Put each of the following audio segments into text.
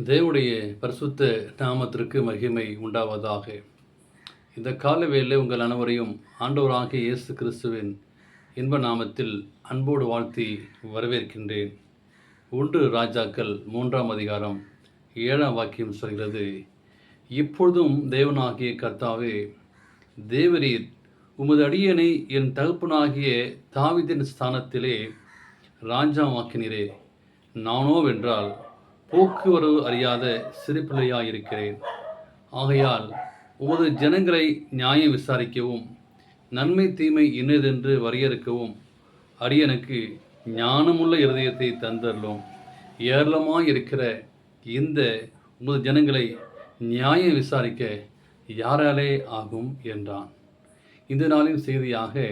தேவனுடைய பரிசுத்த நாமத்திற்கு மகிமை உண்டாவதாக. இந்த காலவேளை உங்கள் அனைவரையும் ஆண்டவராகிய இயேசு கிறிஸ்துவின் இன்ப நாமத்தில் அன்போடு வாழ்த்தி வரவேற்கின்றேன். 1 ராஜாக்கள் 3ஆம் அதிகாரம் 7ஆம் வாக்கியம் சொல்கிறது, இப்பொழுதும் தேவனாகிய கர்த்தாவே, தேவரீர் உமது அடியனை என் தகப்பனாகிய தாவீதின் ஸ்தானத்திலே ராஜாவாக்கினீரே. நானோவென்றால் போக்குவரவு அறியாத சிறுபிள்ளையாயிருக்கிறேன். ஆகையால் உமது ஜனங்களை நியாயம் விசாரிக்கவும் நன்மை தீமை இன்னதென்று வரையறுக்கவும் அடியனுக்கு ஞானமுள்ள இருதயத்தை தந்தருளும். ஏராளமாயிருக்கிற இந்த உமது ஜனங்களை நியாயம் விசாரிக்க யாராலே ஆகும் என்றான். இந்த நாளின் செய்தியாக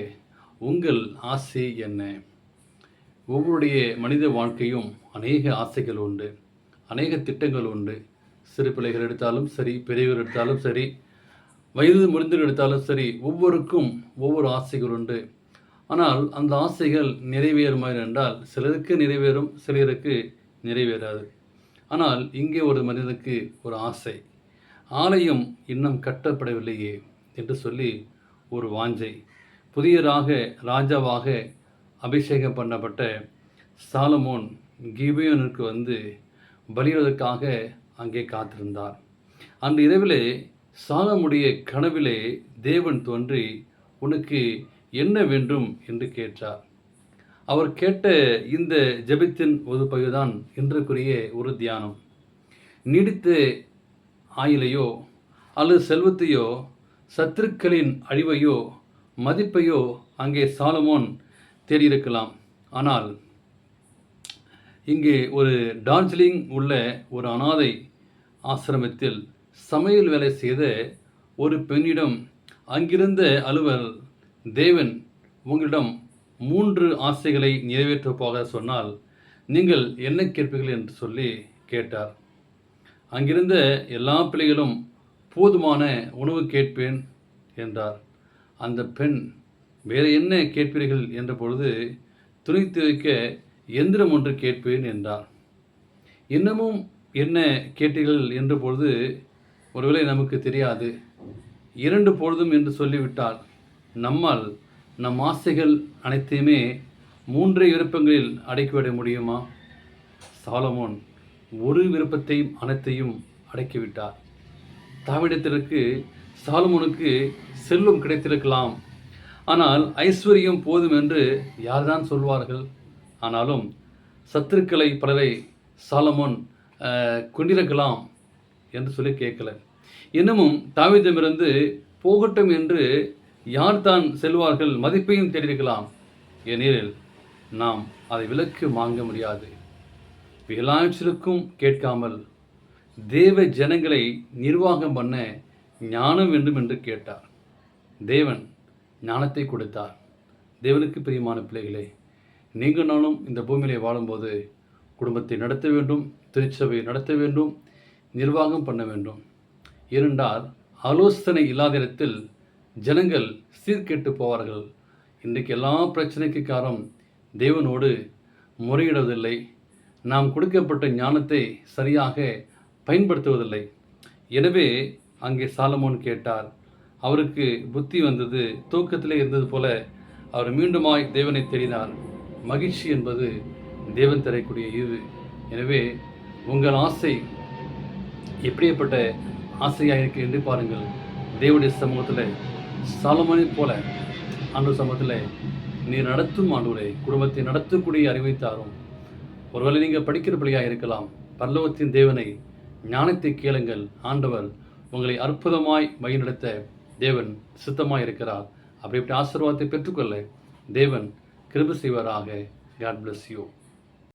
உங்கள் ஆசை என்ன? ஒவ்வொருடைய மனித வாழ்க்கையும் அநேக ஆசைகள் உண்டு, அநேக திட்டங்கள் உண்டு. சிறு பிள்ளைகள் எடுத்தாலும் சரி, பெரியவர் எடுத்தாலும் சரி, வயது முடிந்தவர் எடுத்தாலும் சரி, ஒவ்வொருக்கும் ஒவ்வொரு ஆசைகள் உண்டு. ஆனால் அந்த ஆசைகள் நிறைவேறுமா என்றால் சிலருக்கு நிறைவேறும், சிலருக்கு நிறைவேறாது. ஆனால் இங்கே ஒரு மனிதனுக்கு ஒரு ஆசை, ஆலயம் இன்னும் கட்டப்படவில்லையே என்று சொல்லி ஒரு வாஞ்சை. புதிய ராஜாவாக அபிஷேகம் பண்ணப்பட்ட சாலமோன் கிபியோனுக்கு வந்து பலியிடுவதற்காக அங்கே காத்திருந்தார். அன்று இரவிலே சாலமுடைய கனவிலே தேவன் தோன்றி, உனக்கு என்ன வேண்டும் என்று கேட்டார். அவர் கேட்ட இந்த ஜெபத்தின் ஒரு பகுதிதான் இன்றுக்குரிய ஒரு தியானம். நீடித்த ஆயுளையோ அல்லது செல்வத்தையோ, சத்துருக்களின் அழிவையோ மதிப்பையோ அங்கே சாலமோன் தேடியிருக்கலாம். ஆனால் இங்கே ஒரு டார்ஜிலிங் உள்ள ஒரு அனாதை ஆசிரமத்தில் சமையல் வேலை செய்த ஒரு பெண்ணிடம் அங்கிருந்த அலுவலர், தேவன் உங்களிடம் 3 ஆசைகளை நிறைவேற்றப்போக சொன்னால் நீங்கள் என்ன கேட்பீர்கள் என்று சொல்லி கேட்டார். அங்கிருந்த எல்லா பிள்ளைகளும் போதுமான உணவு கேட்பேன் என்றார். அந்த பெண், வேறு என்ன கேட்பீர்கள் என்ற பொழுது, துணி துவைக்க எந்திரம் ஒன்று கேட்பேன் என்றார். இன்னமும் என்ன கேட்டீர்கள் என்ற பொழுது, ஒருவேளை நமக்கு தெரியாது, 2 பொழுதும் என்று சொல்லிவிட்டால் நம்மால் நம் ஆசைகள் அனைத்தையுமே 3 விருப்பங்களில் அடக்கிவிட முடியுமா? சாலமோன் ஒரு விருப்பத்தையும் அனைத்தையும் அடக்கிவிட்டார். தாவீதிற்கு சாலமோனுக்கு செல்வம் கிடைத்திருக்கலாம், ஆனால் ஐஸ்வர்யம் போதும் என்று யார்தான் சொல்வார்கள்? ஆனாலும் சத்துருக்களை பலரை சாலமோன் கொண்டிருக்கலாம் என்று சொல்லி கேட்கல. இன்னமும் தாவீதிடமிருந்து போகட்டும் என்று யார் தான் செல்வார்கள்? மதிப்பையும் தேடியிருக்கலாம். ஏனெனில் நாம் அதை விலக்கு வாங்க முடியாது. எல்லாவற்றிற்கும் கேட்காமல் தேவ ஜனங்களை நிர்வாகம் பண்ண ஞானம் வேண்டும் என்று கேட்டார். தேவன் ஞானத்தை கொடுத்தார். தேவனுக்கு பிரியமான பிள்ளைகளே, நீங்கள் நானும் இந்த பூமியிலே வாழும்போது குடும்பத்தை நடத்த வேண்டும், திருச்சபையை நடத்த வேண்டும், நிர்வாகம் பண்ண வேண்டும். ஏனென்றால் ஆலோசனை இல்லாத இடத்தில் ஜனங்கள் சீர்கெட்டு போவார்கள். இன்றைக்கு எல்லா பிரச்சனைக்கு காரணம் தேவனோடு முறையிடுவதில்லை, நாம் கொடுக்கப்பட்ட ஞானத்தை சரியாக பயன்படுத்துவதில்லை. எனவே அங்கே சாலமோன் கேட்டார். அவருக்கு புத்தி வந்தது. தூக்கத்திலே இருந்தது போல அவர் மீண்டுமாய் தேவனை தேடினார். மகிழ்ச்சி என்பது தேவன் தரக்கூடிய ஈவு. எனவே உங்கள் ஆசை எப்படிப்பட்ட ஆசையாக இருக்கு என்று பாருங்கள். தேவனுடைய சமூகத்தில் சாலமோனை போல ஆண்டு சமூகத்தில் நீர் நடத்தும் ஆண்டவரே, குடும்பத்தை நடத்தக்கூடிய அறிவை தாரும். ஒருவேளை நீங்கள் படிக்கிற பிள்ளையாக இருக்கலாம். பரலோகத்தின் தேவனை ஞானத்தை கேளுங்கள். ஆண்டவர் உங்களை அற்புதமாய் வழிநடத்த தேவன் சித்தமாக இருக்கிறார். அப்படிப்பட்ட ஆசீர்வாதத்தை பெற்றுக்கொள்ள தேவன் கிருபை செய்வாராக. God bless you.